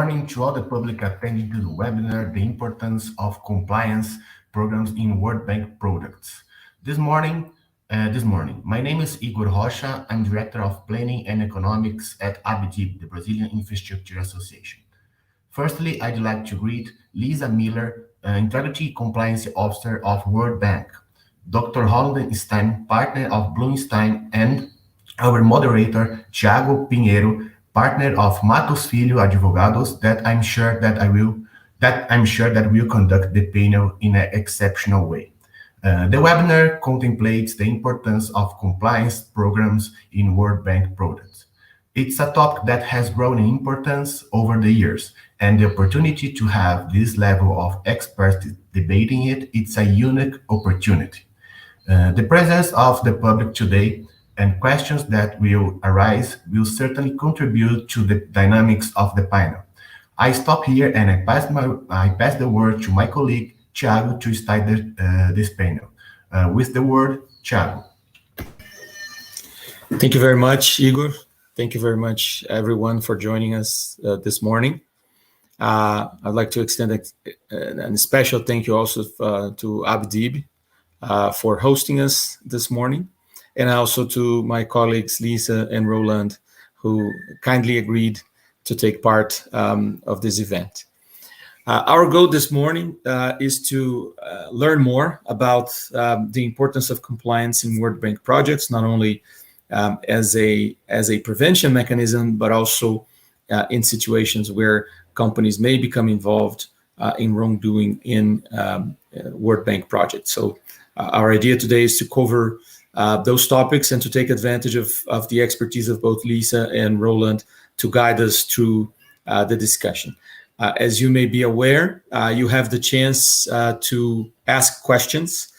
morning to all the public attending to the webinar, The Importance of Compliance Programs in World Bank Products. This morning, my name is Igor Rocha. I'm Director of Planning and Economics at ABDIB, the Brazilian Infrastructure Association. Firstly, I'd like to greet Lisa Miller, Integrity Compliance Officer of World Bank, Dr. Roland Stein, partner of BLOMSTEIN, and our moderator, Thiago Pinheiro, partner of Mattos, Filho, Advogados, that I'm sure that will conduct the panel in an exceptional way. The webinar contemplates the importance of compliance programs in World Bank products. It's a topic that has grown in importance over the years, and the opportunity to have this level of experts debating it's a unique opportunity. The presence of the public today and questions that will arise will certainly contribute to the dynamics of the panel. I stop here and I pass the word to my colleague, Thiago, to start this panel. With the word, Thiago. Thank you very much, Igor. Thank you very much, everyone, for joining us this morning. I'd like to extend a special thank you also to ABDIB for hosting us this morning, and also to my colleagues Lisa and Roland, who kindly agreed to take part of this event. Our goal this morning is to learn more about the importance of compliance in World Bank projects, not only as a prevention mechanism, but also in situations where companies may become involved in wrongdoing in World Bank projects. So our idea today is to cover those topics and to take advantage of the expertise of both Lisa and Roland to guide us through the discussion. As you may be aware, you have the chance to ask questions.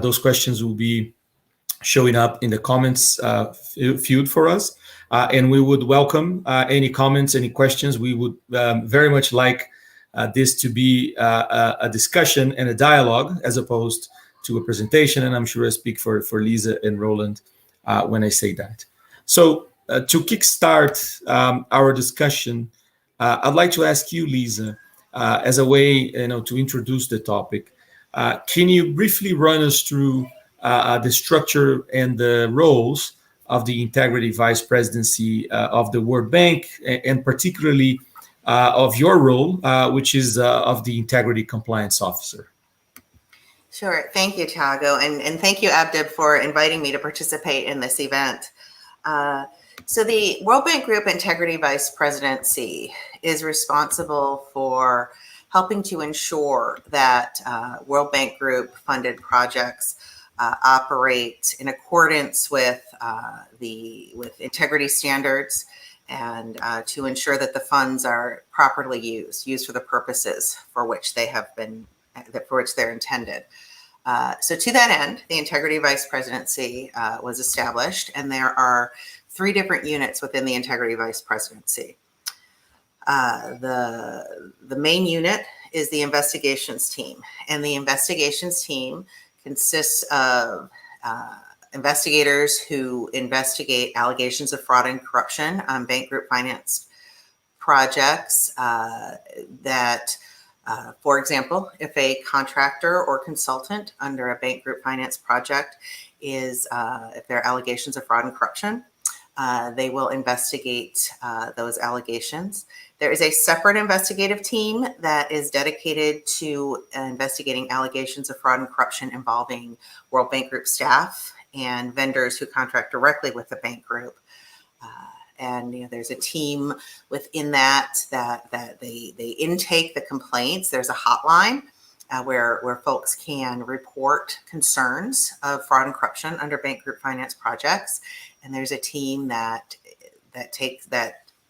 Those questions will be showing up in the comments field for us. And we would welcome any comments, any questions. We would very much like this to be a discussion and a dialogue as opposed to a presentation. And I'm sure I speak for Lisa and Roland when I say that. So to kickstart our discussion, I'd like to ask you, Lisa, as a way to introduce the topic, can you briefly run us through the structure and the roles of the Integrity Vice Presidency of the World Bank, and particularly of your role, which is of the Integrity Compliance Officer? Sure. Thank you, Thiago. And thank you, ABDIB, for inviting me to participate in this event. So the World Bank Group Integrity Vice Presidency is responsible for helping to ensure that World Bank Group funded projects operate in accordance with integrity standards, and to ensure that the funds are properly used for the purposes for which they have been, for which they're intended. So to that end, the Integrity Vice Presidency was established, and there are 3 different units within the Integrity Vice Presidency. The main unit is the investigations team, and the investigations team consists of investigators who investigate allegations of fraud and corruption on bank group financed projects that, for example, if a contractor or consultant under a bank group finance project is, if there are allegations of fraud and corruption, they will investigate those allegations. There is a separate investigative team that is dedicated to investigating allegations of fraud and corruption involving World Bank Group staff and vendors who contract directly with the bank group. And there's a team within that they intake the complaints. There's a hotline where folks can report concerns of fraud and corruption under bank group finance projects. And there's a team that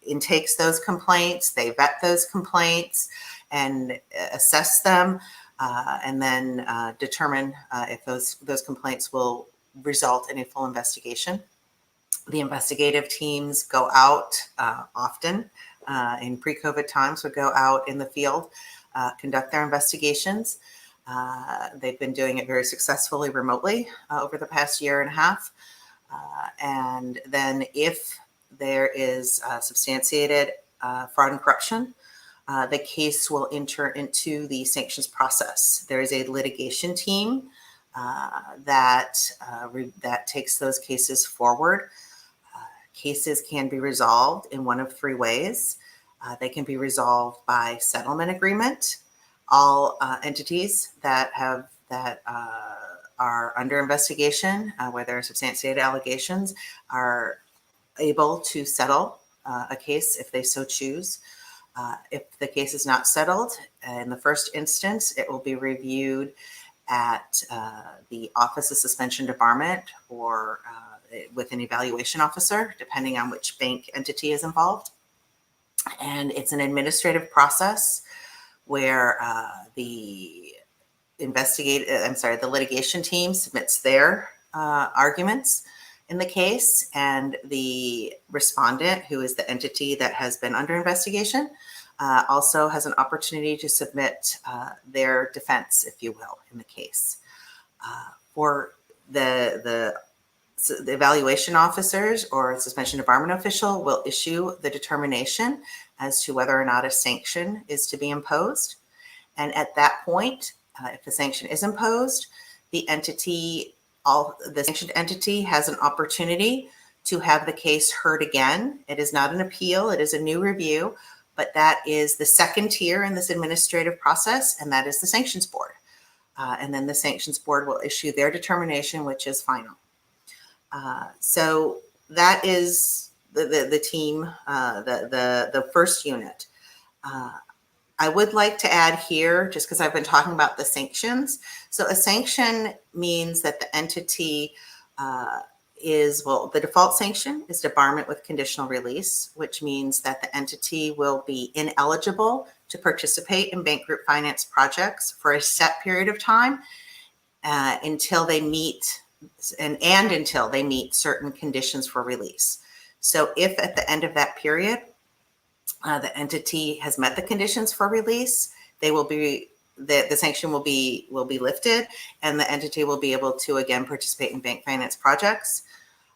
intakes those complaints, they vet those complaints and assess them, and then determine if those complaints will result in a full investigation. The investigative teams go out often in pre-COVID times, would go out in the field, conduct their investigations. They've been doing it very successfully remotely over the past year and a half. And then if there is substantiated fraud and corruption, the case will enter into the sanctions process. There is a litigation team that takes those cases forward. Cases can be resolved in one of three ways. They can be resolved by settlement agreement. All entities that are under investigation, where there are substantiated allegations, are able to settle a case if they so choose. If the case is not settled, in the first instance, it will be reviewed at the Office of Suspension Debarment or with an evaluation officer, depending on which bank entity is involved. And it's an administrative process where the litigation team submits their arguments in the case, and the respondent, who is the entity that has been under investigation, also has an opportunity to submit their defense, if you will, in the case. For the evaluation officers or suspension debarment official will issue the determination as to whether or not a sanction is to be imposed. And at that point, if the sanction is imposed, the sanctioned entity has an opportunity to have the case heard again. It is not an appeal, it is a new review, but that is the second tier in this administrative process, and that is the sanctions board. And then the sanctions board will issue their determination, which is final. So that is the team, the first unit. I would like to add here, just because I've been talking about the sanctions. So a sanction means that the entity the default sanction is debarment with conditional release, which means that the entity will be ineligible to participate in bank group finance projects for a set period of time until they meet until they meet certain conditions for release. So if at the end of that period, the entity has met the conditions for release, the sanction will be lifted, and the entity will be able to again participate in bank finance projects.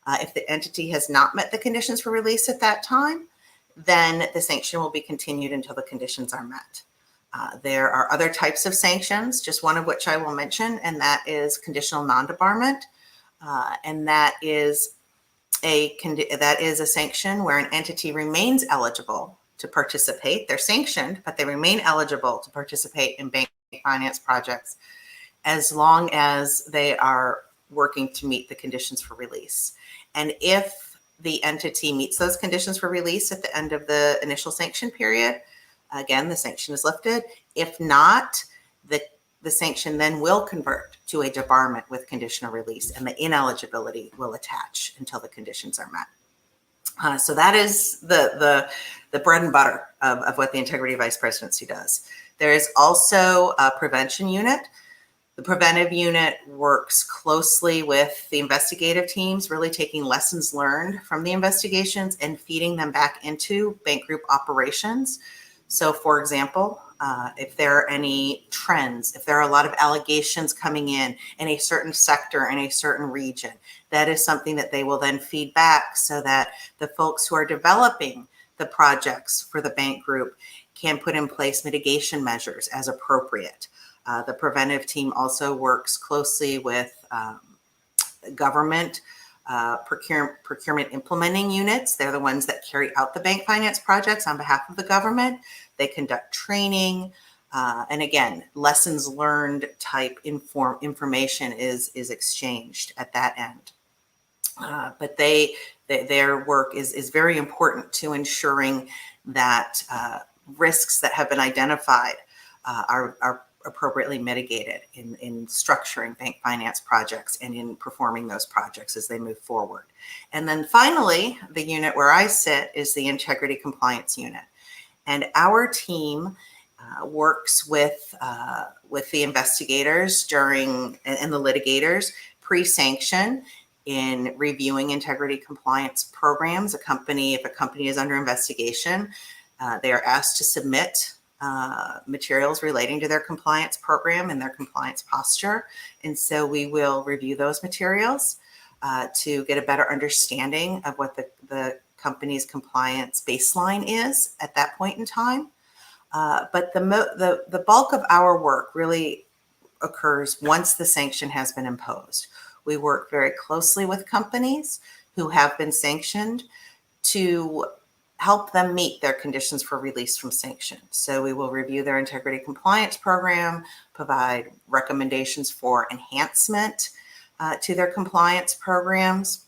If the entity has not met the conditions for release at that time, then the sanction will be continued until the conditions are met. There are other types of sanctions, just one of which I will mention, and that is conditional non-debarment. And that is a sanction where an entity remains eligible to participate. They're sanctioned, but they remain eligible to participate in bank finance projects as long as they are working to meet the conditions for release. And if the entity meets those conditions for release at the end of the initial sanction period, again, the sanction is lifted. If not, the sanction then will convert to a debarment with conditional release, and the ineligibility will attach until the conditions are met. So that is the bread and butter of what the Integrity Vice Presidency does. There is also a prevention unit. The preventive unit works closely with the investigative teams, really taking lessons learned from the investigations and feeding them back into bank group operations. So, for example, if there are any trends, if there are a lot of allegations coming in a certain sector, in a certain region, that is something that they will then feed back so that the folks who are developing the projects for the bank group can put in place mitigation measures as appropriate. The preventive team also works closely with government procurement implementing units. They're the ones that carry out the bank finance projects on behalf of the government. They conduct training. And again, lessons learned type information is exchanged at that end. But their work is very important to ensuring that risks that have been identified are appropriately mitigated in structuring bank finance projects and in performing those projects as they move forward. And then finally, the unit where I sit is the Integrity Compliance Unit. And our team works with the investigators and the litigators pre-sanction in reviewing integrity compliance programs. If a company is under investigation, they are asked to submit materials relating to their compliance program and their compliance posture. And so we will review those materials to get a better understanding of what the company's compliance baseline is at that point in time. But the bulk of our work really occurs once the sanction has been imposed. We work very closely with companies who have been sanctioned to help them meet their conditions for release from sanction. So we will review their integrity compliance program, provide recommendations for enhancement to their compliance programs.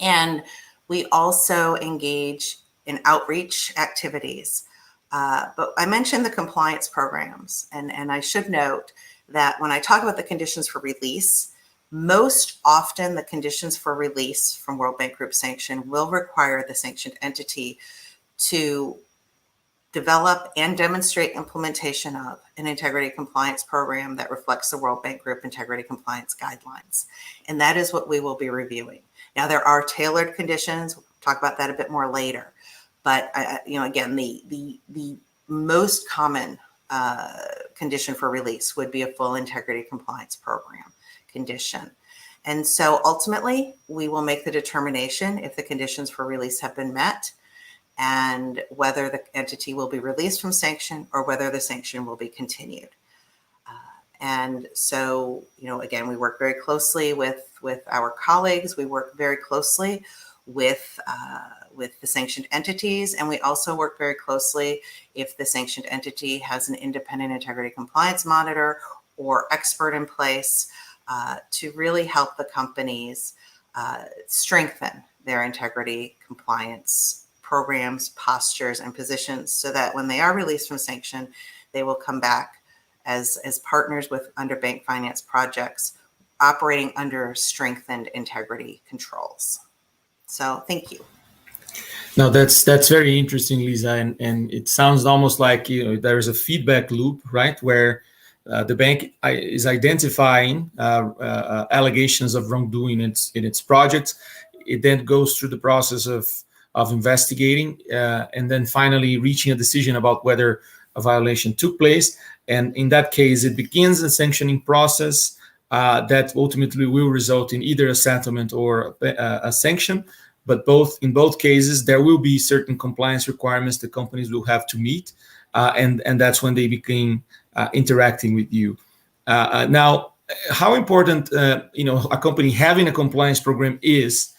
And we also engage in outreach activities. But I mentioned the compliance programs, and I should note that when I talk about the conditions for release, most often the conditions for release from World Bank Group sanction will require the sanctioned entity to develop and demonstrate implementation of an integrity compliance program that reflects the World Bank Group integrity compliance guidelines. And that is what we will be reviewing. Now, there are tailored conditions. We'll talk about that a bit more later. But again, the most common condition for release would be a full integrity compliance program condition. And so ultimately, we will make the determination if the conditions for release have been met and whether the entity will be released from sanction or whether the sanction will be continued. And so, again, we work very closely with our colleagues. We work very closely with the sanctioned entities, and we also work very closely if the sanctioned entity has an independent integrity compliance monitor or expert in place to really help the companies strengthen their integrity compliance programs, postures, and positions so that when they are released from sanction, they will come back as partners under bank finance projects operating under strengthened integrity controls. So thank you. Now that's very interesting, Lisa, and it sounds almost like there is a feedback loop, right, where the bank is identifying allegations of wrongdoing in its projects. It then goes through the process of investigating and then finally reaching a decision about whether a violation took place. And in that case, it begins a sanctioning process that ultimately will result in either a settlement or a sanction. But in both cases, there will be certain compliance requirements the companies will have to meet, and that's when they begin interacting with you. Now, how important a company having a compliance program is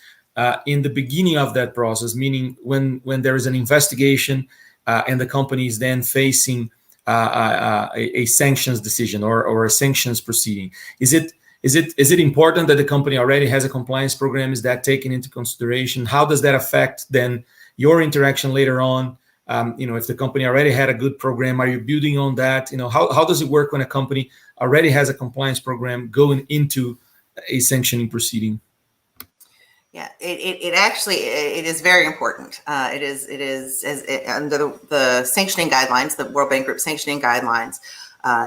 in the beginning of that process, meaning when there is an investigation and the company is then facing a sanctions decision or a sanctions proceeding. Is it important that the company already has a compliance program? Is that taken into consideration? How does that affect then your interaction later on? If the company already had a good program, are you building on that? How does it work when a company already has a compliance program going into a sanctioning proceeding? Yeah, it is very important. It is under the sanctioning guidelines, the World Bank Group sanctioning guidelines.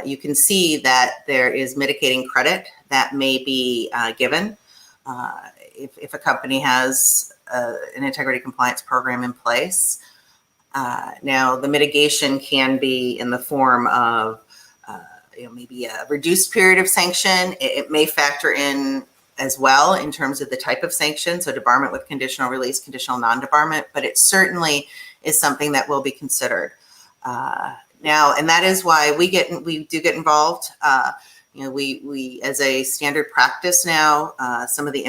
You can see that there is mitigating credit that may be given if a company has an integrity compliance program in place. Now, the mitigation can be in the form of maybe a reduced period of sanction. It may factor in as well in terms of the type of sanction, so debarment with conditional release, conditional non-debarment, but it certainly is something that will be considered. Now, and that is why we do get involved. We as a standard practice now, some of the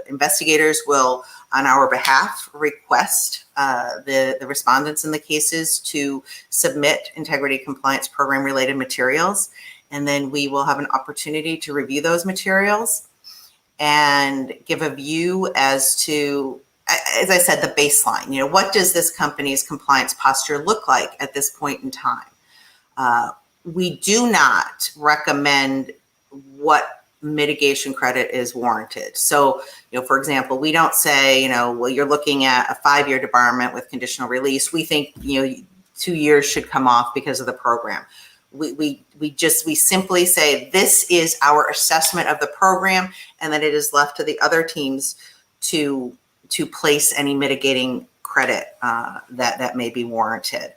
investigators will, on our behalf, request the respondents in the cases to submit integrity compliance program related materials. And then we will have an opportunity to review those materials and give a view as to, as I said, the baseline. What does this company's compliance posture look like at this point in time? We do not recommend what mitigation credit is warranted. So, for example, we don't say, well, you're looking at a 5-year debarment with conditional release. We think, 2 years should come off because of the program. We simply say this is our assessment of the program, and then it is left to the other teams to place any mitigating credit that may be warranted.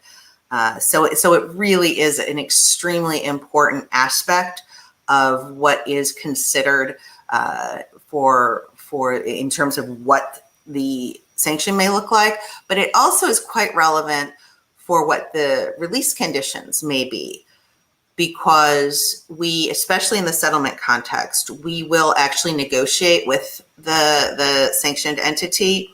So it really is an extremely important aspect of what is considered for in terms of what the sanction may look like, but it also is quite relevant for what the release conditions may be, because we, especially in the settlement context, we will actually negotiate with the sanctioned entity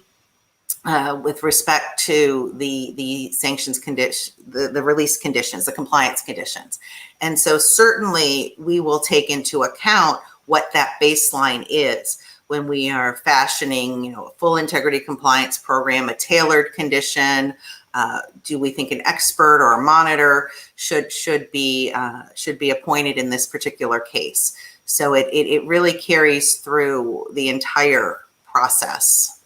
with respect to the sanctions condition, the release conditions, the compliance conditions. And so certainly we will take into account what that baseline is when we are fashioning, a full integrity compliance program, a tailored condition. Do we think an expert or a monitor should be appointed in this particular case? So it really carries through the entire process.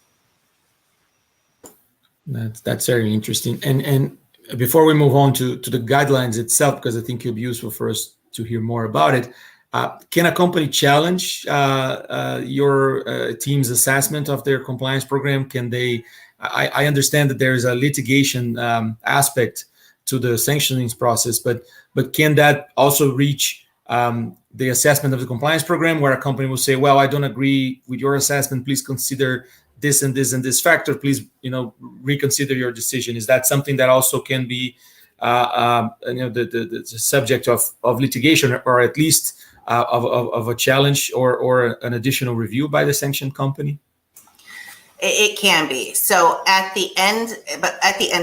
That's very interesting. And before we move on to the guidelines itself, because I think it'll be useful for us to hear more about it, can a company challenge your team's assessment of their compliance program? Can they? I understand that there is a litigation aspect to the sanctioning process, but can that also reach the assessment of the compliance program, where a company will say, well, I don't agree with your assessment, please consider this and this and this factor, please, reconsider your decision? Is that something that also can be, the subject of litigation, or at least of a challenge or an additional review by the sanctioned company? It can be. So at the end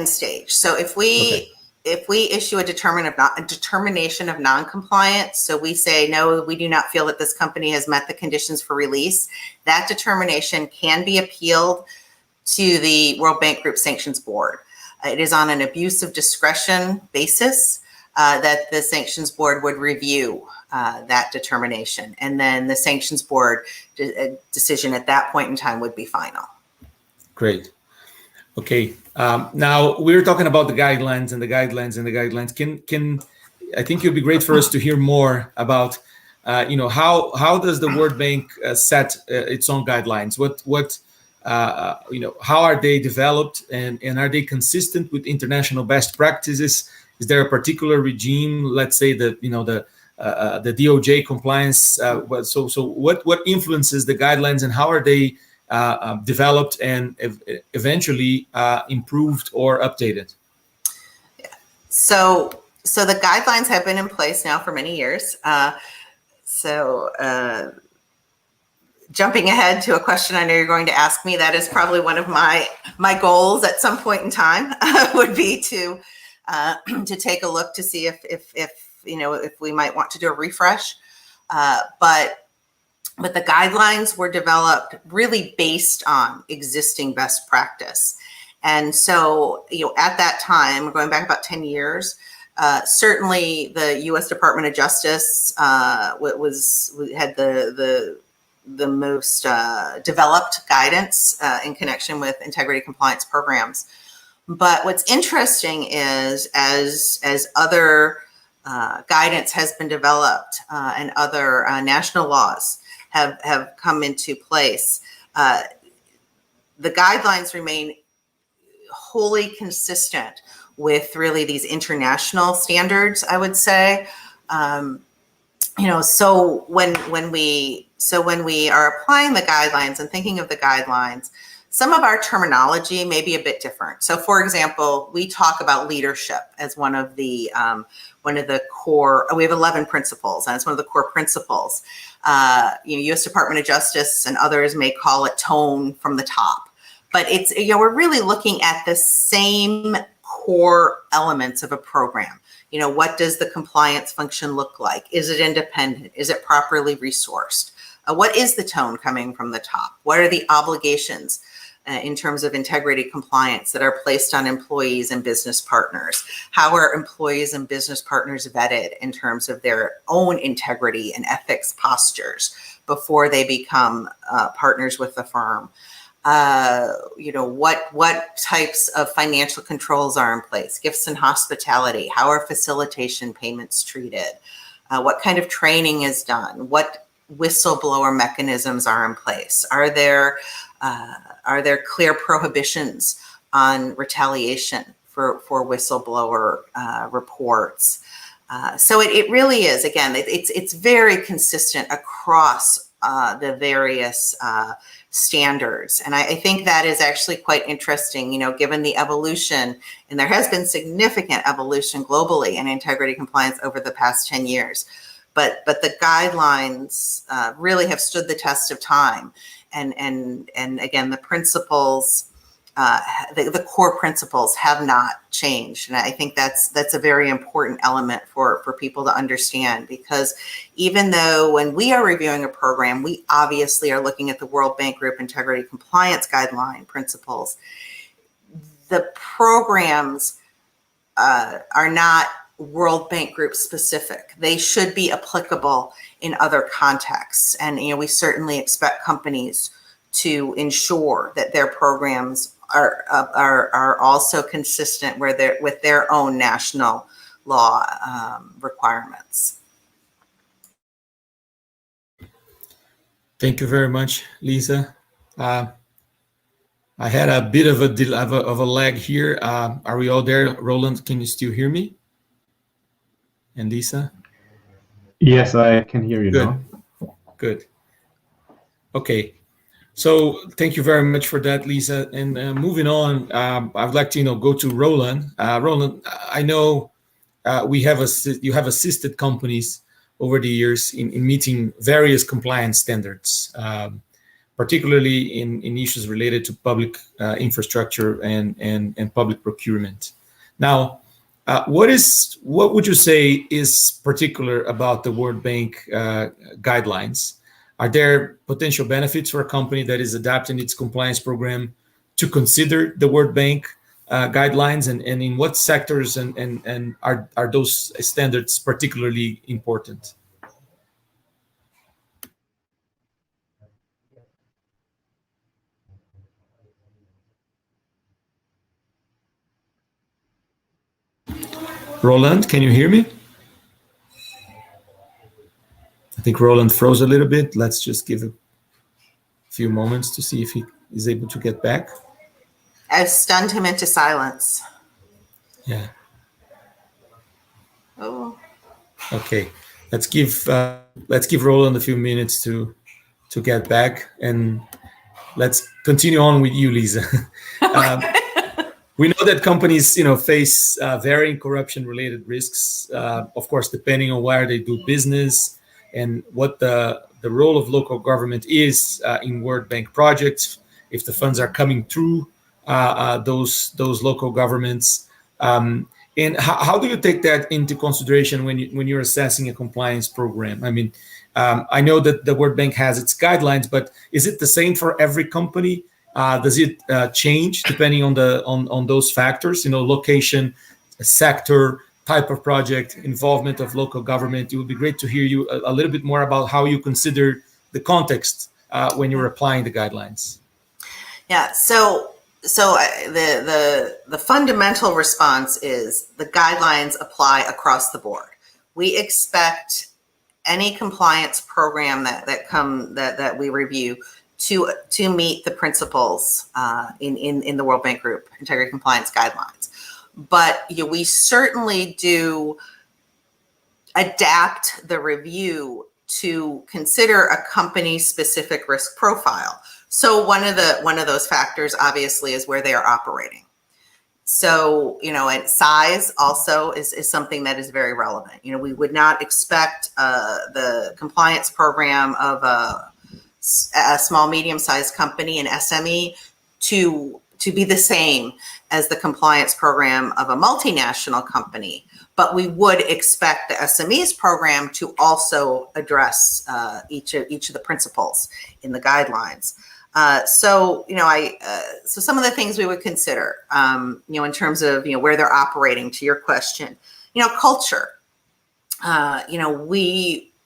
stage. So if we issue a determination of non-compliance, so we say, no, we do not feel that this company has met the conditions for release, that determination can be appealed to the World Bank Group Sanctions Board. It is on an abuse of discretion basis that the Sanctions Board would review that determination. And then the Sanctions Board decision at that point in time would be final. Great. Okay. Now we're talking about the guidelines and the guidelines and the guidelines. Can I think it would be great for us to hear more about, how does the World Bank set its own guidelines? How are they developed, and are they consistent with international best practices? Is there a particular regime? Let's say that the DOJ compliance. So what influences the guidelines, and how are they developed and eventually improved or updated? Yeah. So the guidelines have been in place now for many years. Jumping ahead to a question I know you're going to ask me, that is probably one of my goals at some point in time would be to take a look to see if we might want to do a refresh. But the guidelines were developed really based on existing best practice. And so, at that time, going back about 10 years, certainly the U.S. Department of Justice had the most developed guidance in connection with integrity compliance programs. But what's interesting is as other guidance has been developed and other national laws have come into place, the guidelines remain wholly consistent with really these international standards, I would say. So when we are applying the guidelines and thinking of the guidelines, some of our terminology may be a bit different. So, for example, we talk about leadership as one of the core. We have 11 principles, and it's one of the core principles. U.S. Department of Justice and others may call it tone from the top, but it's we're really looking at the same core elements of a program. What does the compliance function look like? Is it independent? Is it properly resourced? What is the tone coming from the top? What are the obligations in terms of integrity compliance that are placed on employees and business partners? How are employees and business partners vetted in terms of their own integrity and ethics postures before they become partners with the firm? What types of financial controls are in place? Gifts and hospitality. How are facilitation payments treated? What kind of training is done? What whistleblower mechanisms are in place? Are there clear prohibitions on retaliation for whistleblower reports? So it really is, again, it's very consistent across the various standards. And I think that is actually quite interesting, given the evolution, and there has been significant evolution globally in integrity compliance over the past 10 years. But the guidelines really have stood the test of time. And again, the principles, the core principles have not changed. And I think that's a very important element for people to understand, because even though when we are reviewing a program, we obviously are looking at the World Bank Group Integrity Compliance Guideline principles, the programs are not World Bank Group specific. They should be applicable in other contexts. And we certainly expect companies to ensure that their programs are also consistent with their own national law requirements. Thank you very much, Lisa. I had a bit of a lag here. Are we all there? Roland, can you still hear me? And Lisa? Yes, I can hear you Good. now. Good. Okay. So thank you very much for that, Lisa. And moving on, I'd like to go to Roland. Roland, I know you have assisted companies over the years in meeting various compliance standards, particularly in issues related to public infrastructure and public procurement. Now, what would you say is particular about the World Bank guidelines? Are there potential benefits for a company that is adapting its compliance program to consider the World Bank guidelines, and in what sectors and are those standards particularly important? Roland, can you hear me? I think Roland froze a little bit. Let's just give a few moments to see if he is able to get back. I've stunned him into silence. Yeah. Oh. Okay. Let's give Roland a few minutes to get back, and let's continue on with you, Lisa. We know that companies, face varying corruption-related risks, of course, depending on where they do business and what the role of local government is in World Bank projects, if the funds are coming through those local governments. And how do you take that into consideration when you're assessing a compliance program? I mean, I know that the World Bank has its guidelines, but is it the same for every company? Does it change depending on those factors? Location, sector, type of project, involvement of local government. It would be great to hear you a little bit more about how you consider the context when you're applying the guidelines. Yeah. So the fundamental response is the guidelines apply across the board. We expect any compliance program that we review to meet the principles in the World Bank Group Integrity Compliance Guidelines. But we certainly do adapt the review to consider a company's specific risk profile. So one of those factors obviously is where they are operating. So, and size also is something that is very relevant. We would not expect the compliance program of a small, medium-sized company, an SME, to be the same as the compliance program of a multinational company. But we would expect the SME's program to also address each of the principles in the guidelines. So some of the things we would consider, in terms of, where they're operating, to your question, culture.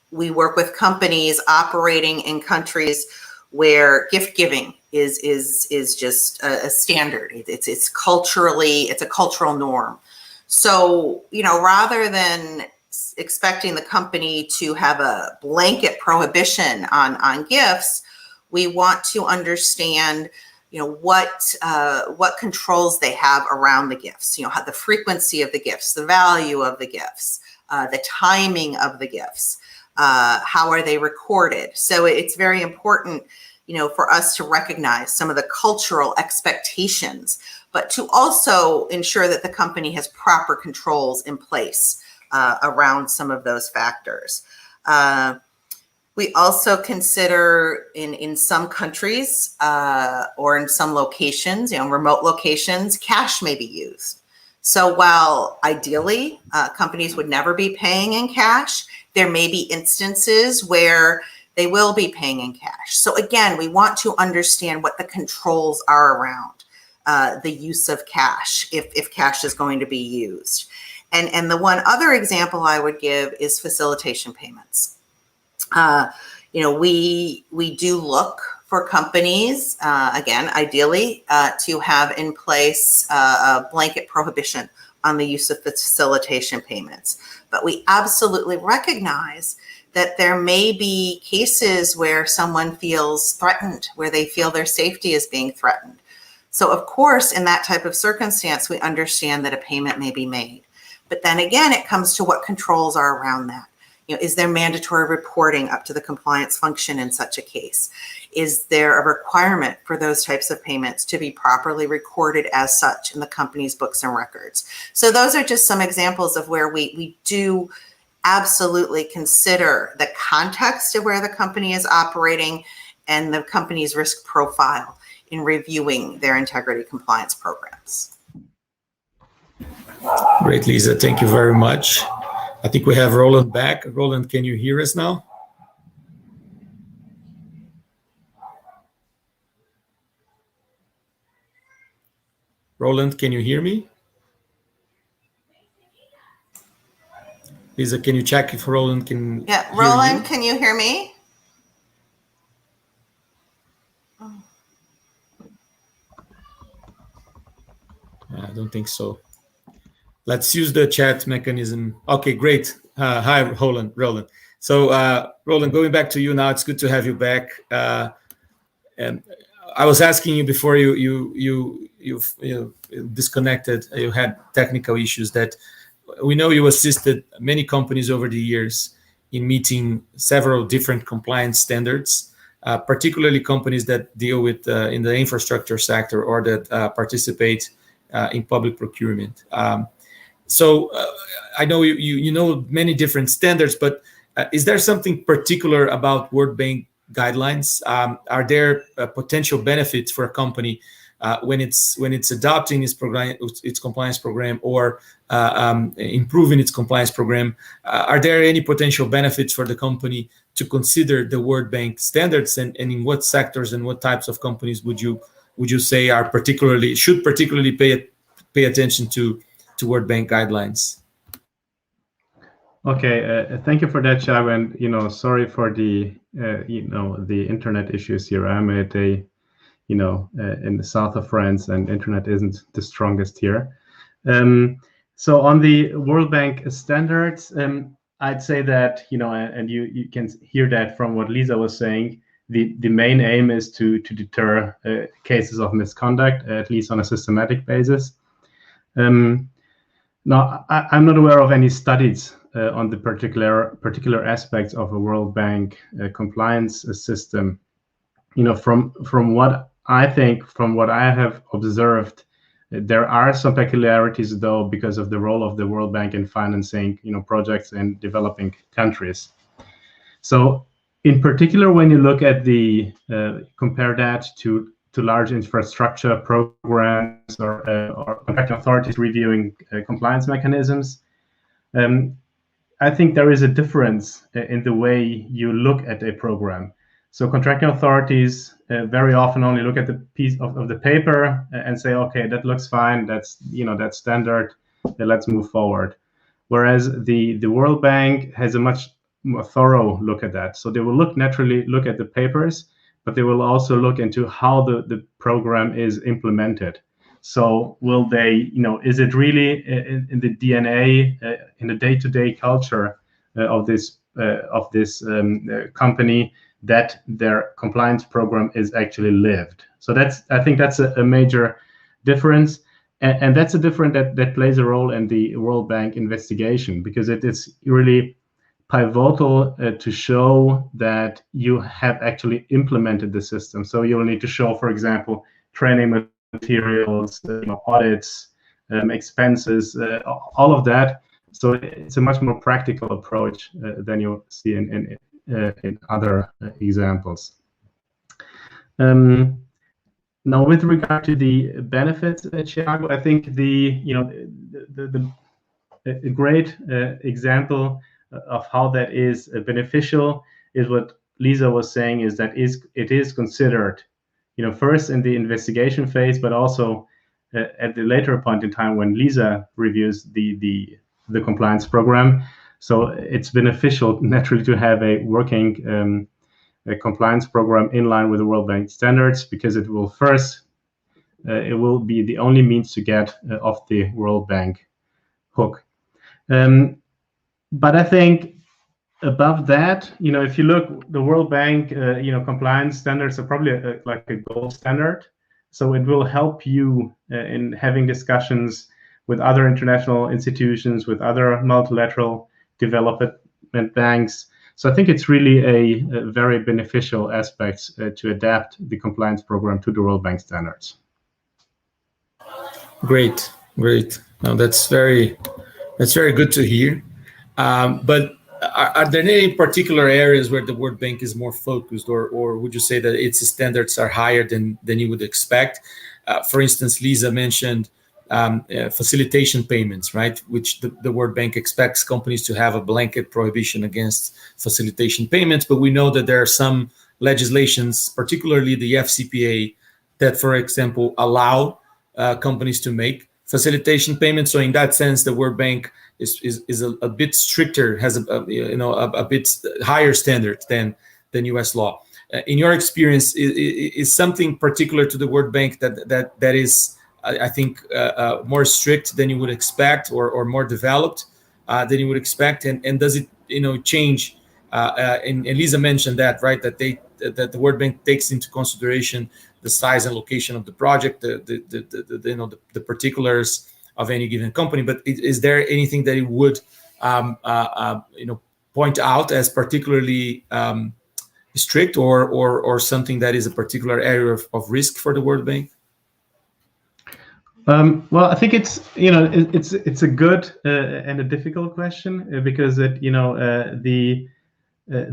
We work with companies operating in countries where gift giving is just a standard. It's a cultural norm. So, rather than expecting the company to have a blanket prohibition on gifts, we want to understand, what controls they have around the gifts, how the frequency of the gifts, the value of the gifts, the timing of the gifts. How are they recorded? So it's very important, for us to recognize some of the cultural expectations, but to also ensure that the company has proper controls in place around some of those factors. We also consider in some countries or in some locations, remote locations, cash may be used. So while ideally companies would never be paying in cash, there may be instances where they will be paying in cash. So again, we want to understand what the controls are around the use of cash, if cash is going to be used. And the one other example I would give is facilitation payments. We do look for companies, again, ideally, to have in place a blanket prohibition on the use of facilitation payments. But we absolutely recognize that there may be cases where someone feels threatened, where they feel their safety is being threatened. So of course, in that type of circumstance, we understand that a payment may be made. But then again, it comes to what controls are around that. Is there mandatory reporting up to the compliance function in such a case? Is there a requirement for those types of payments to be properly recorded as such in the company's books and records? So those are just some examples of where we do absolutely consider the context of where the company is operating and the company's risk profile in reviewing their integrity compliance programs. Great, Lisa. Thank you very much. I think we have Roland back. Roland, can you hear us now? Roland, can you hear me? Lisa, can you check if Roland can Yeah, hear Roland, you? can you hear me? I don't think so. Let's use the chat mechanism. Okay, great. Hi, Roland. So, Roland, going back to you now. It's good to have you back. And I was asking you before you disconnected. You had technical issues that we know you assisted many companies over the years in meeting several different compliance standards, particularly companies that deal with in the infrastructure sector or that participate in public procurement. So I know you know many different standards, but is there something particular about World Bank guidelines? Are there potential benefits for a company when it's adopting its compliance program or improving its compliance program? Are there any potential benefits for the company to consider the World Bank standards, and in what sectors and what types of companies would you say should particularly pay attention to World Bank guidelines? Okay, thank you for that, Thiago, and sorry for the the internet issues here. I'm at in the south of France, and internet isn't the strongest here. So on the World Bank standards, I'd say that and you can hear that from what Lisa was saying. The main aim is to deter cases of misconduct, at least on a systematic basis. Now, I'm not aware of any studies on the particular aspects of a World Bank compliance system. From what I think, from what I have observed, there are some peculiarities, though, because of the role of the World Bank in financing projects in developing countries. So, in particular, when you look at the compare that to large infrastructure programs or contracting authorities reviewing compliance mechanisms, I think there is a difference in the way you look at a program. So contracting authorities very often only look at the piece of the paper and say, okay, that looks fine, that's that's standard, let's move forward. Whereas the World Bank has a much more thorough look at that. So they will naturally look at the papers, but they will also look into how the program is implemented. So will they, is it really in the DNA, in the day-to-day culture of this company that their compliance program is actually lived? So I think that's a major difference, and that's a difference that plays a role in the World Bank investigation, because it is really pivotal to show that you have actually implemented the system. So you'll need to show, for example, training materials, audits, expenses, all of that. So it's a much more practical approach than you see in other examples. Now, with regard to the benefits, Thiago, I think a great example of how that is beneficial is what Lisa was saying, is that it is considered, first in the investigation phase, but also at the later point in time when Lisa reviews the compliance program. So it's beneficial naturally to have a working a compliance program in line with the World Bank standards, because it will be the only means to get off the World Bank hook. But I think above that, if you look, the World Bank, compliance standards are probably like a gold standard. So it will help you in having discussions with other international institutions, with other multilateral development banks. So I think it's really a very beneficial aspect to adapt the compliance program to the World Bank standards. Great. Now that's very good to hear. But are there any particular areas where the World Bank is more focused, or would you say that its standards are higher than you would expect? For instance, Lisa mentioned facilitation payments, right? Which the World Bank expects companies to have a blanket prohibition against facilitation payments, but we know that there are some legislations, particularly the FCPA, that, for example, allow companies to make facilitation payments. So in that sense, the World Bank is a bit stricter, has a bit higher standard than U.S. law. In your experience, is something particular to the World Bank that is, I think, more strict than you would expect, or more developed than you would expect, and does it change? And Lisa mentioned that, right? That the World Bank takes into consideration the size and location of the project, the particulars of any given company. But is there anything that it would point out as particularly strict, or something that is a particular area of risk for the World Bank? Well, I think it's a good and a difficult question, because the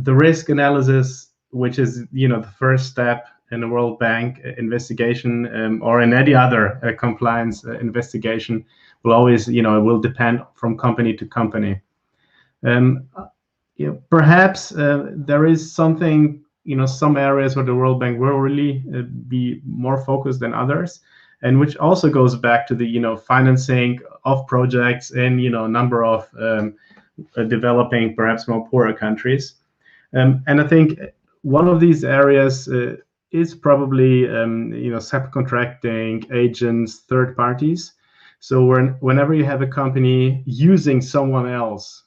risk analysis, which is the first step in a World Bank investigation, or in any other compliance investigation, will always will depend from company to company. Perhaps there is something, some areas where the World Bank will really be more focused than others, and which also goes back to the financing of projects in a number of developing, perhaps more poorer countries. And I think one of these areas is probably subcontracting agents, third parties. So whenever you have a company using someone else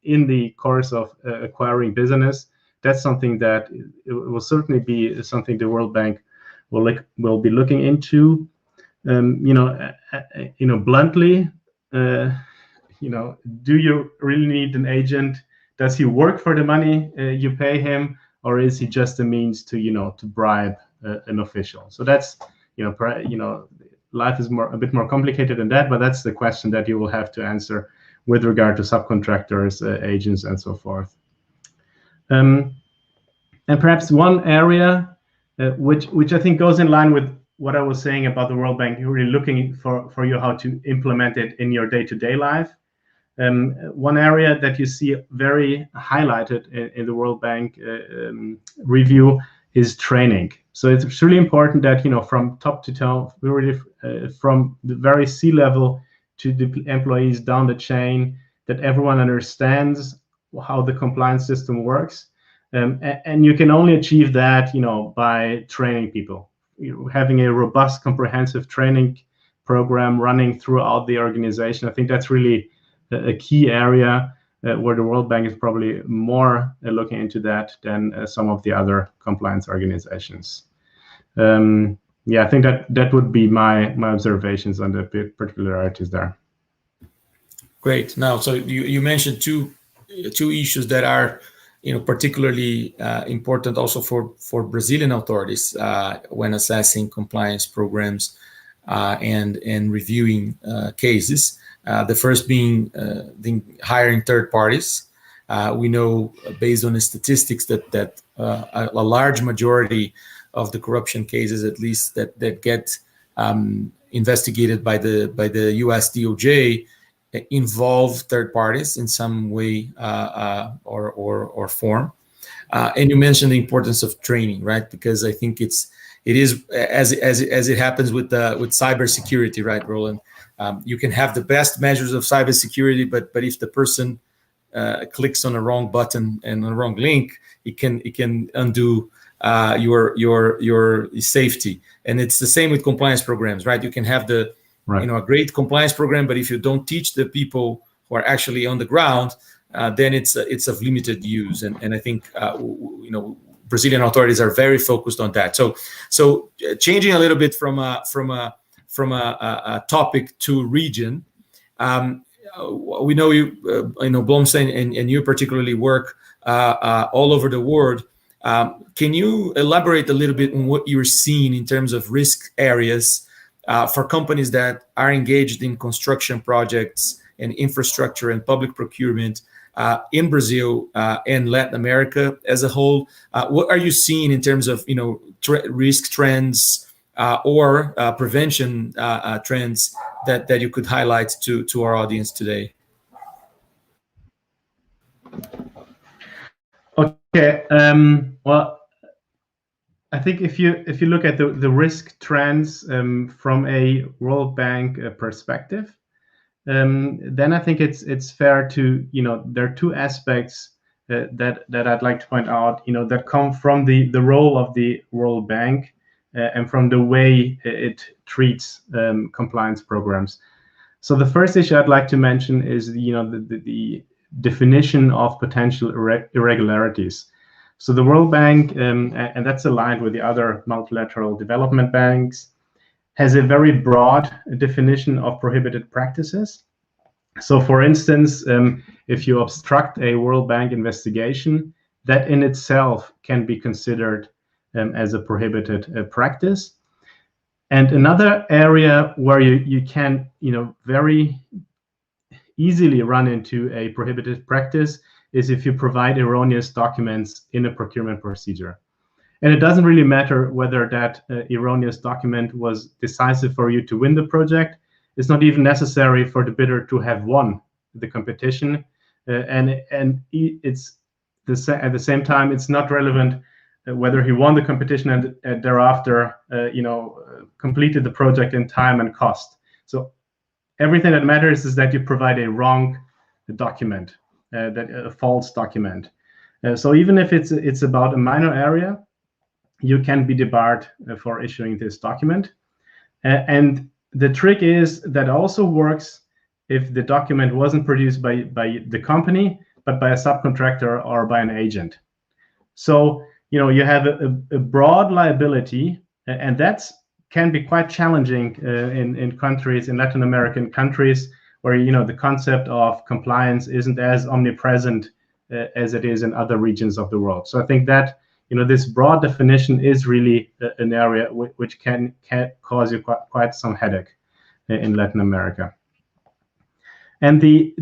in the course of acquiring business, that's something that it will certainly be something the World Bank will be looking into. Bluntly, do you really need an agent? Does he work for the money you pay him, or is he just a means to bribe an official? So that's life is a bit more complicated than that, but that's the question that you will have to answer with regard to subcontractors, agents, and so forth. And perhaps one area which I think goes in line with what I was saying about the World Bank, you're really looking for you how to implement it in your day-to-day life. One area that you see very highlighted in the World Bank review is training. So it's really important that from top to toe, really from the very C-level to the employees down the chain, that everyone understands how the compliance system works, and you can only achieve that by training people. Having a robust, comprehensive training program running throughout the organization. I think that's really a key area where the World Bank is probably more looking into that than some of the other compliance organizations. I think that would be my observations on the particularities there. Great. Now, so you mentioned two two issues that are particularly important also for Brazilian authorities when assessing compliance programs and reviewing cases. The first being the hiring third parties. We know, based on the statistics, that a large majority of the corruption cases, at least that get investigated by the U.S. DOJ, involve third parties in some way or form. And you mentioned the importance of training, right? Because I think it is as it happens with cybersecurity, right, Roland? You can have the best measures of cybersecurity, but if the person clicks on the wrong button and the wrong link, it can undo your safety. And it's the same with compliance programs, right? You can have a great compliance program, but if you don't teach the people who are actually on the ground, then it's of limited use. And I think Brazilian authorities are very focused on that. So changing a little bit from a topic to region. We know BLOMSTEIN and you particularly work all over the world. Can you elaborate a little bit on what you're seeing in terms of risk areas for companies that are engaged in construction projects and infrastructure and public procurement in Brazil and Latin America as a whole? What are you seeing in terms of risk trends or prevention trends that you could highlight to our audience today? Okay. Well, I think if you look at the risk trends from a World Bank perspective, then I think it's fair to there are two aspects that I'd like to point out that come from the role of the World Bank and from the way it treats compliance programs. So the first issue I'd like to mention is the definition of potential irregularities. So the World Bank, and that's aligned with the other multilateral development banks, has a very broad definition of prohibited practices. So for instance, if you obstruct a World Bank investigation, that in itself can be considered as a prohibited practice. And another area where you can very easily run into a prohibited practice is if you provide erroneous documents in a procurement procedure. And it doesn't really matter whether that erroneous document was decisive for you to win the project. It's not even necessary for the bidder to have won the competition. And it's at the same time, it's not relevant whether he won the competition and thereafter completed the project in time and cost. So everything that matters is that you provide a wrong document, a false document. So even if it's about a minor area, you can be debarred for issuing this document. And the trick is that also works if the document wasn't produced by the company, but by a subcontractor or by an agent. So you have a broad liability, and that's can be quite challenging in countries, in Latin American countries, where the concept of compliance isn't as omnipresent as it is in other regions of the world. So I think that this broad definition is really an area which can cause you quite some headache in Latin America. And the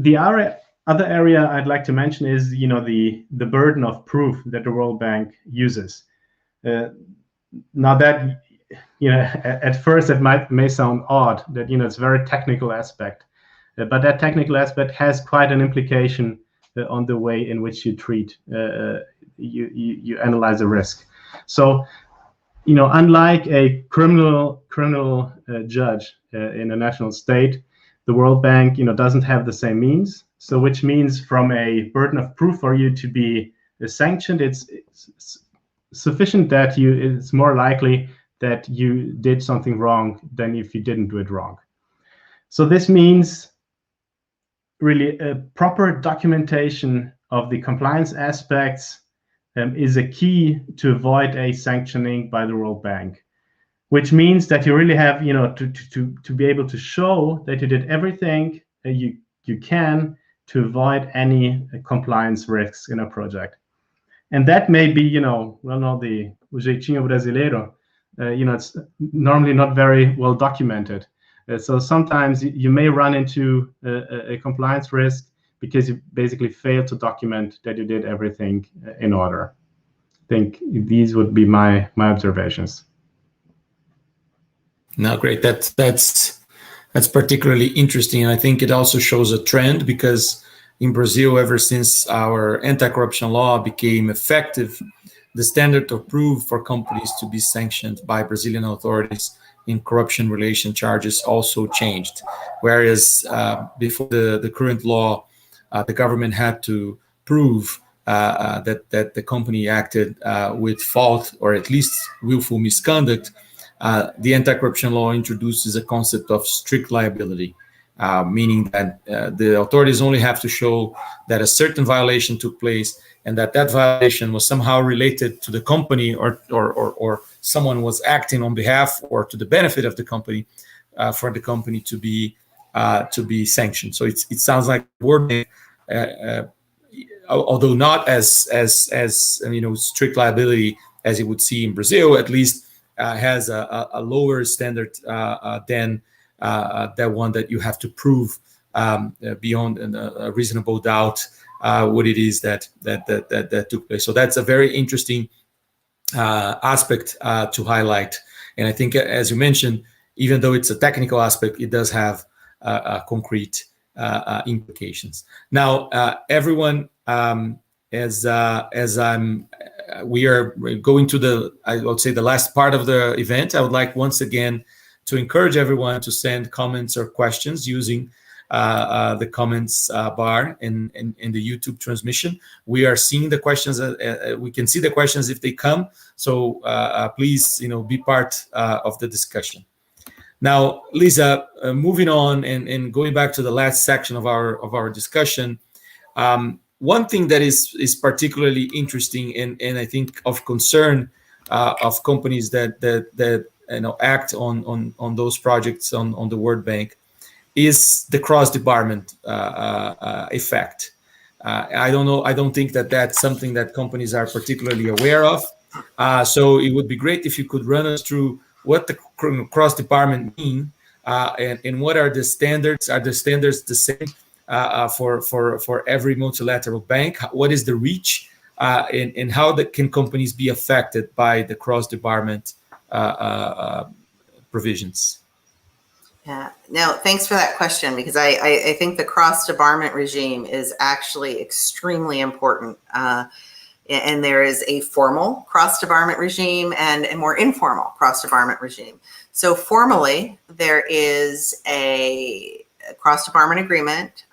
other area I'd like to mention is the burden of proof that the World Bank uses. Now that at first it may sound odd that it's a very technical aspect, but that technical aspect has quite an implication on the way in which you treat you analyze a risk. So unlike a criminal judge in a national state, the World Bank doesn't have the same means. So which means from a burden of proof for you to be sanctioned, it's sufficient that it's more likely that you did something wrong than if you didn't do it wrong. So this means really a proper documentation of the compliance aspects is a key to avoid a sanctioning by the World Bank, which means that you really have to be able to show that you did everything you can to avoid any compliance risks in a project. And that may be, o jeitinho brasileiro, it's normally not very well documented. So sometimes you may run into a compliance risk because you basically failed to document that you did everything in order. I think these would be my observations. No, great. That's particularly interesting, and I think it also shows a trend, because in Brazil, ever since our anti-corruption law became effective, the standard of proof for companies to be sanctioned by Brazilian authorities in corruption-relation charges also changed. Whereas before the current law, the government had to prove that the company acted with fault or at least willful misconduct. The anti-corruption law introduces a concept of strict liability, meaning that the authorities only have to show that a certain violation took place and that violation was somehow related to the company or someone was acting on behalf or to the benefit of the company, for the company to be sanctioned. So it sounds like wording, although not as strict liability as you would see in Brazil, at least has a lower standard than that one that you have to prove beyond a reasonable doubt what it is that took place. So that's a very interesting aspect to highlight. And I think, as you mentioned, even though it's a technical aspect, it does have concrete implications. Now, everyone, we are going to I would say the last part of the event. I would like once again to encourage everyone to send comments or questions using the comments bar in the YouTube transmission. We are seeing the questions. We can see the questions if they come. So please, be part of the discussion. Now, Lisa, moving on and going back to the last section of our discussion, one thing that is particularly interesting and I think of concern of companies that act on those projects on the World Bank is the cross-debarment effect. I don't think that that's something that companies are particularly aware of. So it would be great if you could run us through what the cross-debarment mean and what are the standards? Are the standards the same for every multilateral bank? What is the reach and how can companies be affected by the cross-debarment provisions? Yeah, no, thanks for that question, because I think the cross-debarment regime is actually extremely important. And there is a formal cross-debarment regime and a more informal cross-debarment regime. So formally, there is a cross-debarment agreement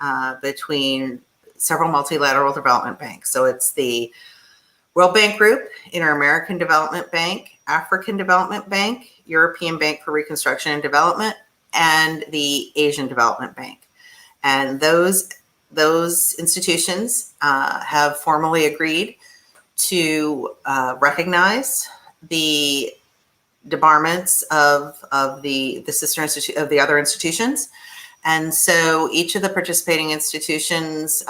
between several multilateral development banks. So it's the World Bank Group, Inter-American Development Bank, African Development Bank, European Bank for Reconstruction and Development, and the Asian Development Bank. And those institutions have formally agreed to recognize the debarments of the sister of the other institutions. And so each of the participating institutions,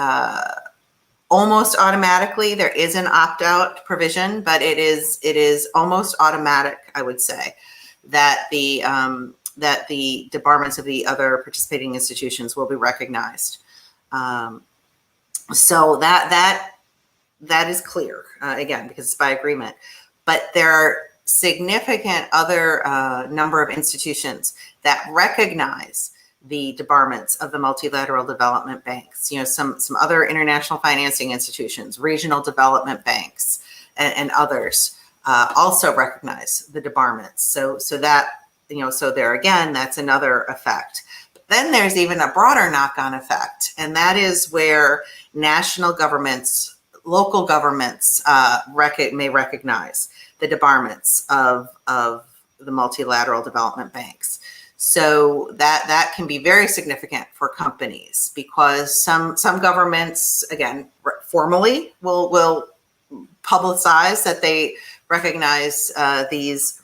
almost automatically, there is an opt-out provision, but it is almost automatic, I would say, that the debarments of the other participating institutions will be recognized. So that is clear, again, because it's by agreement. But there are significant other number of institutions that recognize the debarments of the multilateral development banks. Some other international financing institutions, regional development banks, and others also recognize the debarments. So that, so there again, that's another effect. But then there's even a broader knock-on effect, and that is where national governments, local governments may recognize the debarments of the multilateral development banks. So that can be very significant for companies, because some governments, again, formally will publicize that they recognize these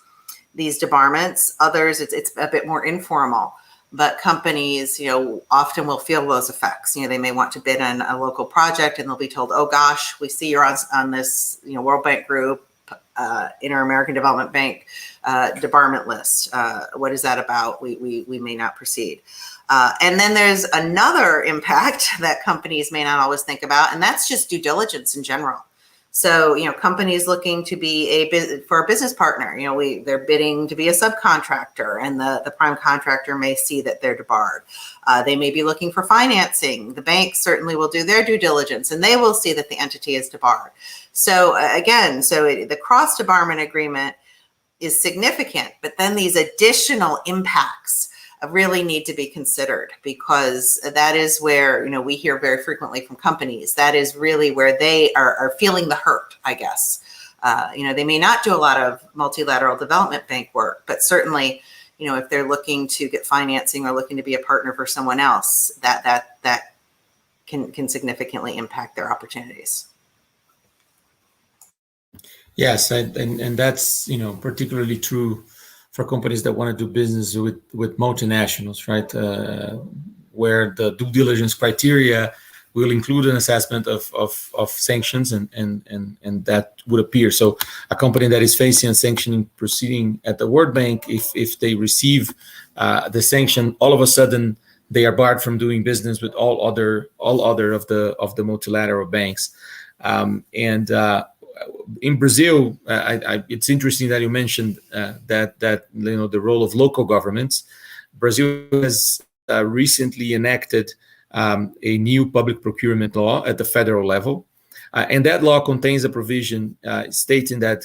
debarments. Others, it's a bit more informal. but companies, often will feel those effects. They may want to bid on a local project and they'll be told, oh gosh, we see you're on this, World Bank Group, Inter-American Development Bank debarment list. What is that about? We may not proceed. And then there's another impact that companies may not always think about, and that's just due diligence in general. So, companies looking to be for a business partner, they're bidding to be a subcontractor, and the prime contractor may see that they're debarred. They may be looking for financing. The bank certainly will do their due diligence, and they will see that the entity is debarred. So again, the cross debarment agreement is significant, but then these additional impacts really need to be considered, because that is where, we hear very frequently from companies, that is really where they are feeling the hurt, I guess. They may not do a lot of multilateral development bank work, but certainly, if they're looking to get financing or looking to be a partner for someone else, that can significantly impact their opportunities. Yes, and that's particularly true for companies that want to do business with multinationals, right? Where the due diligence criteria will include an assessment of sanctions, and that would appear. So a company that is facing a sanctioning proceeding at the World Bank, if they receive the sanction, all of a sudden they are barred from doing business with all other of the multilateral banks. In Brazil, it's interesting that you mentioned that the role of local governments. Brazil has recently enacted a new public procurement law at the federal level, and that law contains a provision stating that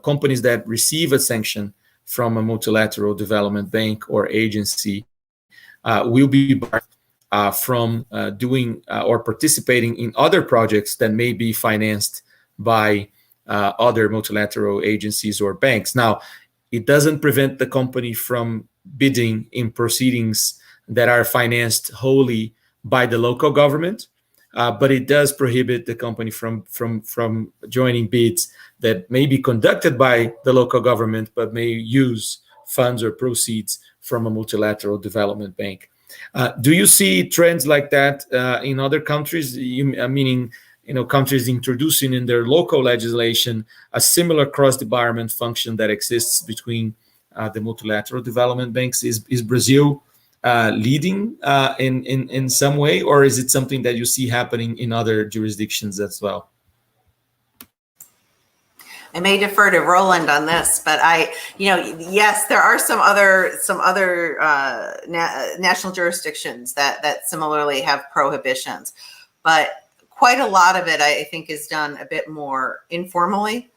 companies that receive a sanction from a multilateral development bank or agency will be barred from doing or participating in other projects that may be financed by other multilateral agencies or banks. Now, it doesn't prevent the company from bidding in proceedings that are financed wholly by the local government, but it does prohibit the company from joining bids that may be conducted by the local government, but may use funds or proceeds from a multilateral development bank. Do you see trends like that in other countries? Meaning, countries introducing in their local legislation a similar cross-debarment function that exists between the multilateral development banks? Is Brazil leading in some way, or is it something that you see happening in other jurisdictions as well? I may defer to Roland on this, but yes, there are some other national jurisdictions that similarly have prohibitions, but quite a lot of it, I think, is done a bit more informally,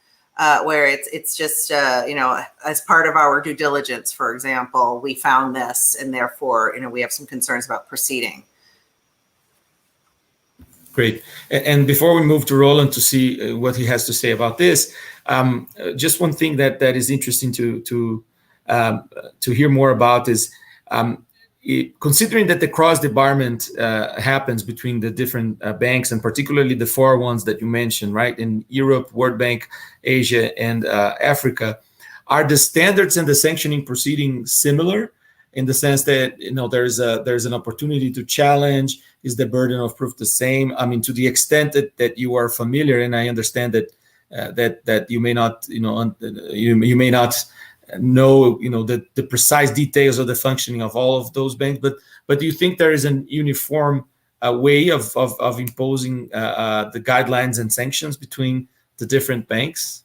where it's just, as part of our due diligence, for example, we found this, and therefore, we have some concerns about proceeding. Great. And before we move to Roland to see what he has to say about this, just one thing that is interesting to hear more about is, considering that the cross-debarment happens between the different banks, and particularly the four ones that you mentioned, right, in Europe, World Bank, Asia, and Africa, are the standards and the sanctioning proceeding similar in the sense that there's an opportunity to challenge? Is the burden of proof the same? I mean, to the extent that you are familiar, and I understand that that you may not you may not know the precise details of the functioning of all of those banks, but do you think there is an uniform way of imposing the guidelines and sanctions between the different banks?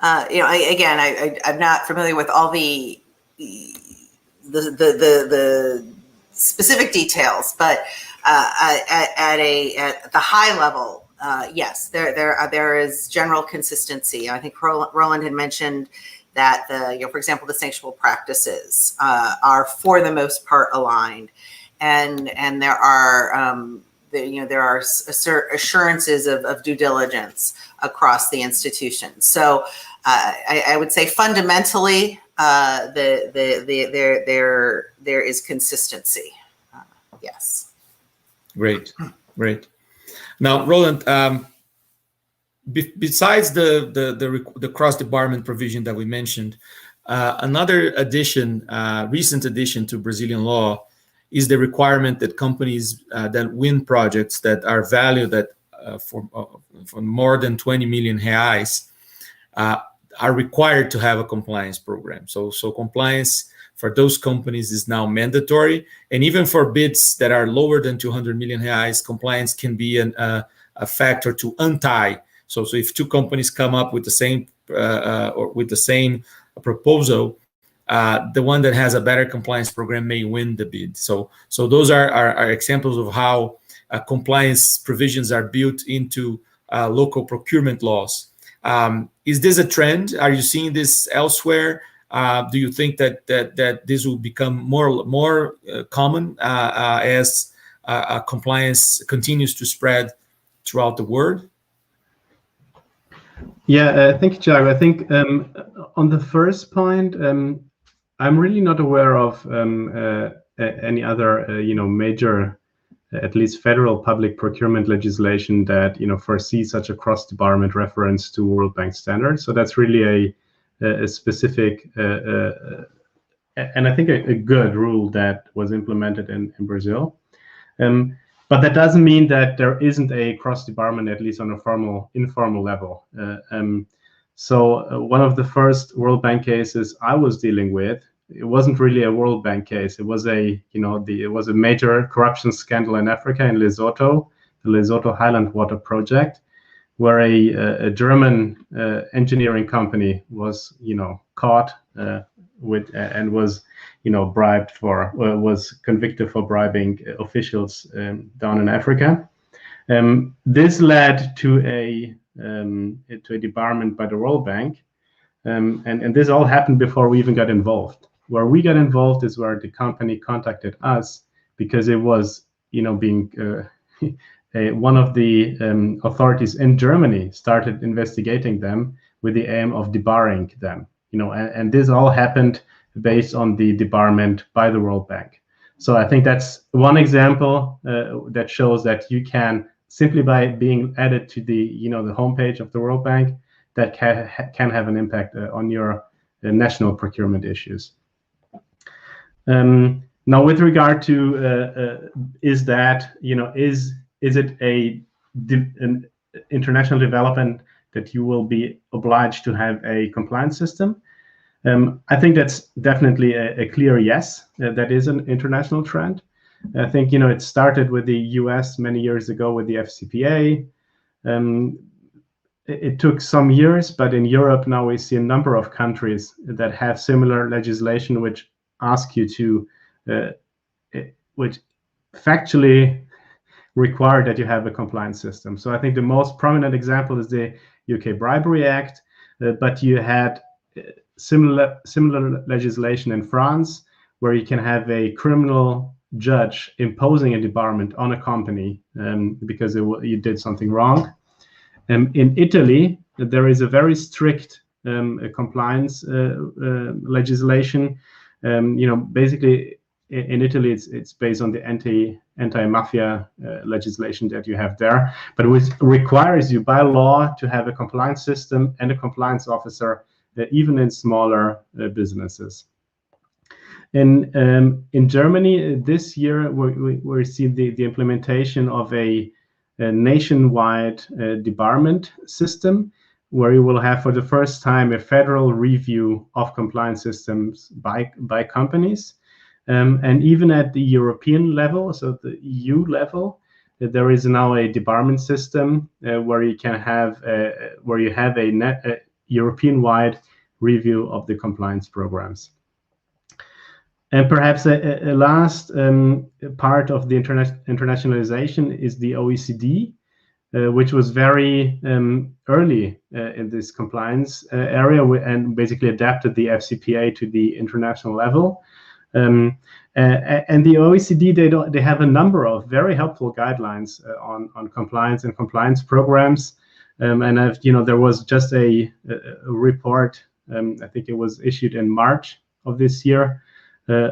I'm not familiar with all the specific details, but at the high level, yes, there is general consistency. I think Roland had mentioned that for example, the sanctionable practices are for the most part aligned, and there are there are assurances of due diligence across the institution. So I would say fundamentally, there is consistency. Yes. Great. Now, Roland, besides the cross-debarment provision that we mentioned, Another addition, recent addition to Brazilian law, is the requirement that companies that win projects that are valued at for more than 20 million reais are required to have a compliance program. So compliance for those companies is now mandatory, and even for bids that are lower than 200 million reais, compliance can be a factor to untie. So if two companies come up with the same proposal, the one that has a better compliance program may win the bid. So those are examples of how compliance provisions are built into local procurement laws. Is this a trend? Are you seeing this elsewhere? Do you think that this will become more common as compliance continues to spread throughout the world? Yeah, thank you, Thiago. I think on the first point, I'm really not aware of any other, major, at least federal public procurement legislation that foresees such a cross-department reference to World Bank standards. So that's really a specific and I think a good rule that was implemented in Brazil. But that doesn't mean that there isn't a cross-department, at least on a informal level. So one of the first World Bank cases I was dealing with, it wasn't really a World Bank case. It was it was a major corruption scandal in Africa, in Lesotho, the Lesotho Highland Water Project, where a German engineering company was, caught with and was, bribed for, was convicted for bribing officials down in Africa. This led to a debarment by the World Bank, and this all happened before we even got involved. Where we got involved is where the company contacted us because it was, being one of the authorities in Germany started investigating them with the aim of debarring them, and this all happened based on the debarment by the World Bank. So I think that's one example that shows that you can, simply by being added to the, the homepage of the World Bank, that can have an impact on your national procurement issues. Now, with regard to is that, is it an international development that you will be obliged to have a compliance system? I think that's definitely a clear yes. That is an international trend. I think, it started with the US many years ago with the FCPA. It took some years, but in Europe now we see a number of countries that have similar legislation which ask you to, which factually require that you have a compliance system. So I think the most prominent example is the UK Bribery Act, but you had similar legislation in France, where you can have a criminal judge imposing a debarment on a company because you did something wrong. In Italy, there is a very strict compliance legislation. Basically in Italy, it's based on the anti-mafia legislation that you have there, but it requires you by law to have a compliance system and a compliance officer, even in smaller businesses. In Germany this year, we see the implementation of a nationwide debarment system, where you will have for the first time a federal review of compliance systems by companies. And even at the European level, so the EU level, there is now a debarment system where you can have a European-wide review of the compliance programs. And perhaps a last part of the internationalization is the OECD, which was very early in this compliance area and basically adapted the FCPA to the international level. And the OECD, they have a number of very helpful guidelines on compliance and compliance programs. And there was just a report, I think it was issued in March of this year,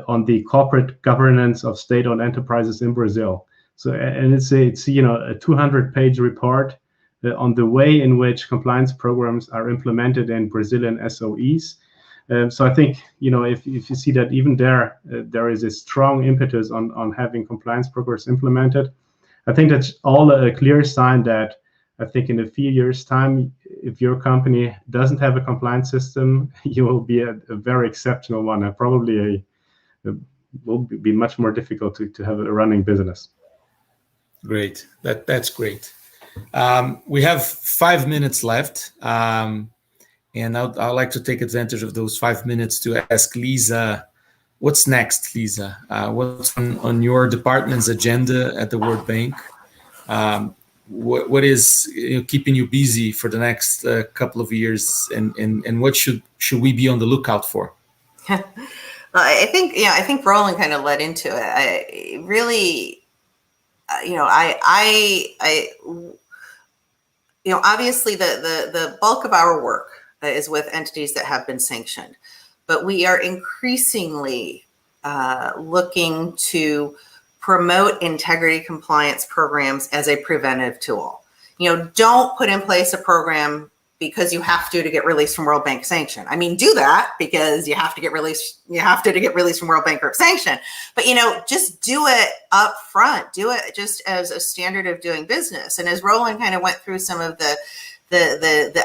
on the corporate governance of state-owned enterprises in Brazil. So, and it's a 200-page report on the way in which compliance programs are implemented in Brazilian SOEs. So I think, if you see that even there is a strong impetus on having compliance programs implemented, I think that's all a clear sign that I think in a few years' time, if your company doesn't have a compliance system, you will be a very exceptional one, and probably will be much more difficult to have a running business. Great. That's great. We have 5 minutes left. And I'd like to take advantage of those 5 minutes to ask Lisa, what's next, Lisa? What's on your department's agenda at the World Bank? What is keeping you busy for the next couple of years, and what should we be on the lookout for? Well, I think Roland kind of led into it. I really, obviously the bulk of our work is with entities that have been sanctioned, but we are increasingly looking to promote integrity compliance programs as a preventive tool. Don't put in place a program because you have to get released from World Bank sanction. I mean, do that because you have to get released. You have to get released from World Bank group sanction. But just do it up front. Do it just as a standard of doing business. And as Roland kind of went through some of the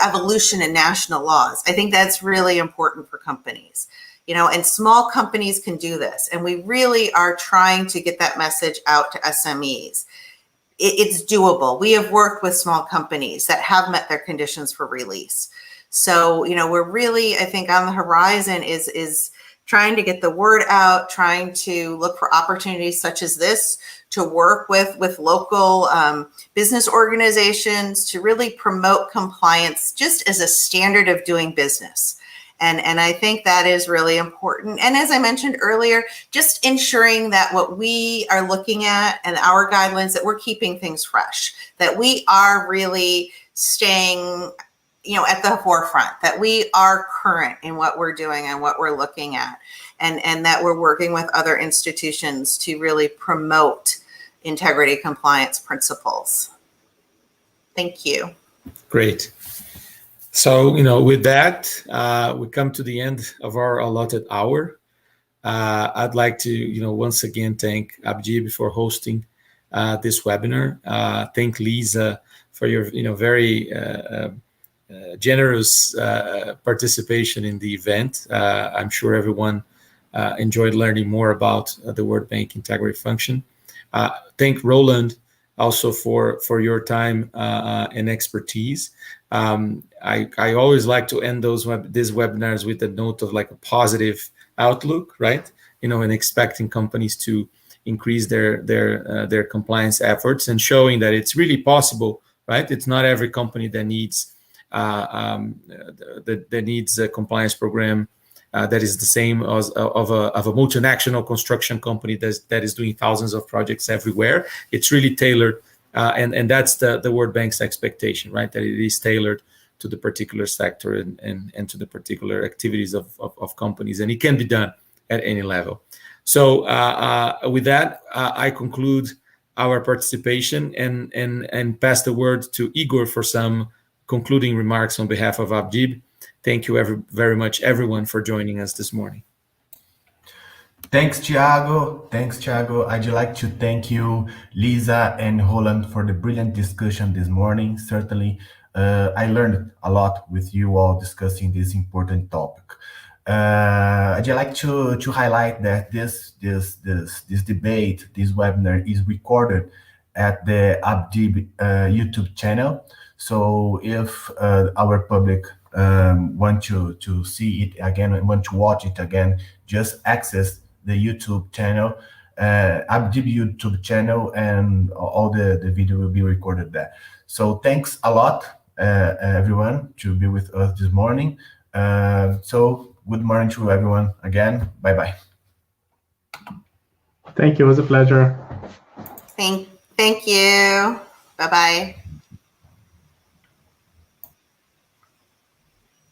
evolution in national laws, I think that's really important for companies. And small companies can do this. And we really are trying to get that message out to SMEs. It's doable. We have worked with small companies that have met their conditions for release. So, we're really, I think, on the horizon is trying to get the word out, trying to look for opportunities such as this to work with local business organizations to really promote compliance just as a standard of doing business. And I think that is really important. And as I mentioned earlier, just ensuring that what we are looking at and our guidelines, that we're keeping things fresh, that we are really staying, at the forefront, that we are current in what we're doing and what we're looking at, and that we're working with other institutions to really promote integrity compliance principles. Thank you. Great. So, with that, we come to the end of our allotted hour. I'd like to, once again, thank ABDIB for hosting this webinar. Thank Lisa for your, very generous participation in the event. I'm sure everyone enjoyed learning more about the World Bank integrity function. Thank Roland also for your time and expertise. I always like to end these webinars with a note of like a positive outlook, right? And expecting companies to increase their compliance efforts and showing that it's really possible, right? It's not every company that needs a compliance program that is the same as of a multinational construction company that is doing thousands of projects everywhere. It's really tailored, and that's the World Bank's expectation, right? That it is tailored to the particular sector and to the particular activities of companies, and it can be done at any level. So with that, I conclude our participation and pass the word to Igor for some concluding remarks on behalf of ABDIB. Thank you very much, everyone, for joining us this morning. Thanks, Thiago. I'd like to thank you, Lisa and Roland, for the brilliant discussion this morning. Certainly, I learned a lot with you all discussing this important topic. I'd like to highlight that this debate, this webinar, is recorded at the ABDIB YouTube channel. So if our public want to see it again and want to watch it again, just access the YouTube channel, ABDIB YouTube channel, and all the video will be recorded there. So thanks a lot, everyone, to be with us this morning. So good morning to everyone again. Bye-bye. Thank you. It was a pleasure. Thank you. Bye-bye.